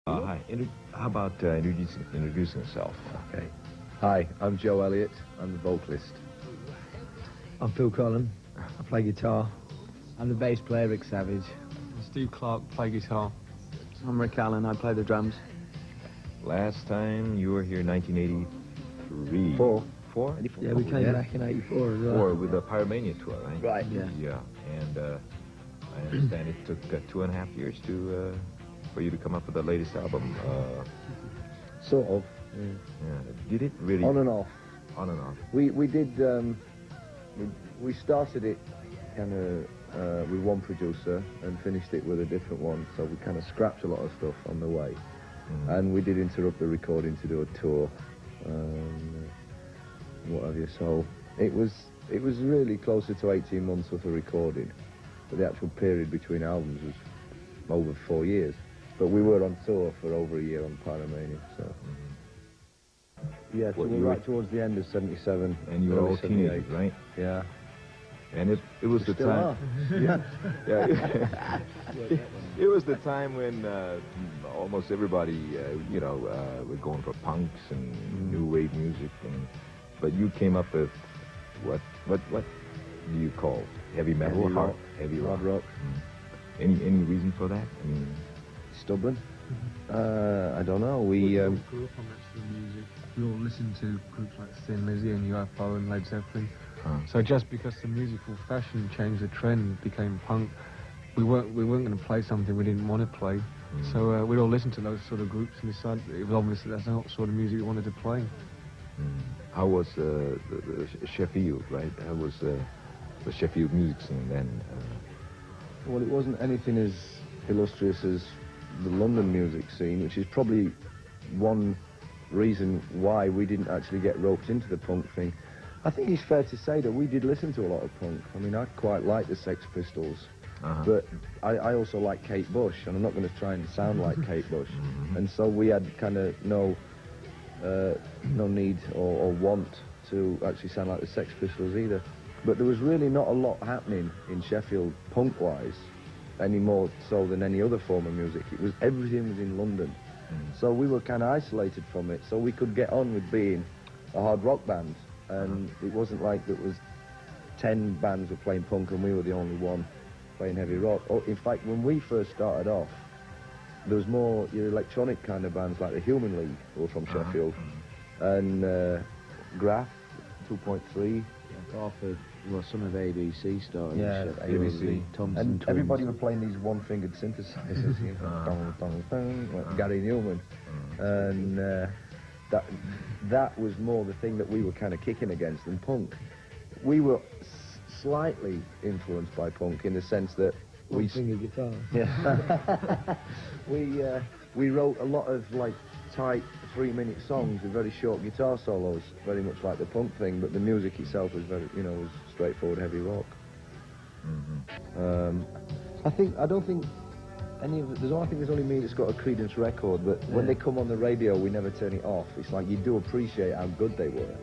Hi. How about introducing yourself? Okay. Hi, I'm Joe Elliott. I'm the vocalist. I'm Phil Collin. I play guitar. I'm the bass player, Rick Savage. Steve Clark, play guitar. I'm Rick Allen. I play the drums. Last time you were here, 1983. Four. Four? Yeah, we came back in '84 as well. Four with the Pyromania tour, right? Right. Yeah. Yeah. And I understand it took 2.5 years for you to come up with the latest album. Sort of. Yeah. Did it really? On and off. On and off. We did. We started it kind of with one producer and finished it with a different one. So we kind of scrapped a lot of stuff on the way, and we did interrupt the recording to do a tour, and what have you. So it was really closer to 18 months worth of recording, but the actual period between albums was over 4 years. But we were on tour for over a year on Pyromania, so. Yeah, so we were right towards the end of 77. And you were all teenagers, right? Yeah. And it was the time. Yeah. Yeah. It was the time when almost everybody, were going for punks and new wave music, but you came up with what do you call heavy metal? Heavy rock. Hard rock. Any reason for that? I mean, stubborn. I don't know. We grew up on that sort of music. We all listened to groups like Thin Lizzy and UFO and Led Zeppelin. So just because the musical fashion changed the trend, became punk, we weren't going to play something we didn't want to play. So we'd all listen to those sort of groups and decided it was obvious that that's not the sort of music we wanted to play. How was the Sheffield, right? How was the Sheffield music scene then? Well, it wasn't anything as illustrious as the London music scene, which is probably one reason why we didn't actually get roped into the punk thing. I think it's fair to say that we did listen to a lot of punk. I mean, I quite like the Sex Pistols, but I also like Kate Bush, and I'm not going to try and sound like Kate Bush. And so we had kind of no need or want to actually sound like the Sex Pistols either. But there was really not a lot happening in Sheffield punk-wise, any more so than any other form of music. Everything was in London. So we were kind of isolated from it, so we could get on with being a hard rock band. And it wasn't like there was 10 bands were playing punk and we were the only one playing heavy rock. In fact, when we first started off, there was more your electronic kind of bands like the Human League, who were from Sheffield, and Graph, 2.3. Garford, well, some of ABC started. Yeah, ABC. Thompson And Twins. everybody were playing these one-fingered synthesizers, you know, dong, dong, dong, like Gary Newman. And that was more the thing that we were kind of kicking against than punk. We were slightly influenced by punk in the sense that One-fingered guitar. Yeah. We wrote a lot of like tight 3-minute songs with very short guitar solos, very much like the punk thing, but the music itself was very, was straightforward heavy rock. I don't think any of I think there's only me that's got a Creedence record, but when they come on the radio, we never turn it off. It's like you do appreciate how good they were.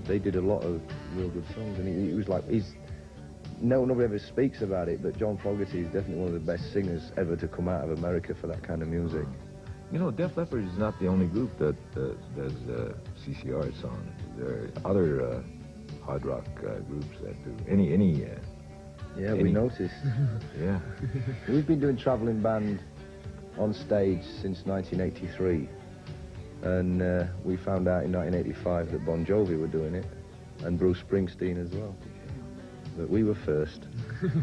They did a lot of real good songs, and it was like nobody ever speaks about it, but John Fogerty is definitely one of the best singers ever to come out of America for that kind of music. You know, Def Leppard is not the only group that does CCR songs. There are other hard rock groups that do any. Yeah, we noticed. Yeah. We've been doing travelling band on stage since 1983, and we found out in 1985 that Bon Jovi were doing it, and Bruce Springsteen as well. But we were first.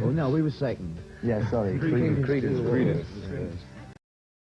Oh no, we were second. Yeah, sorry. Creedence.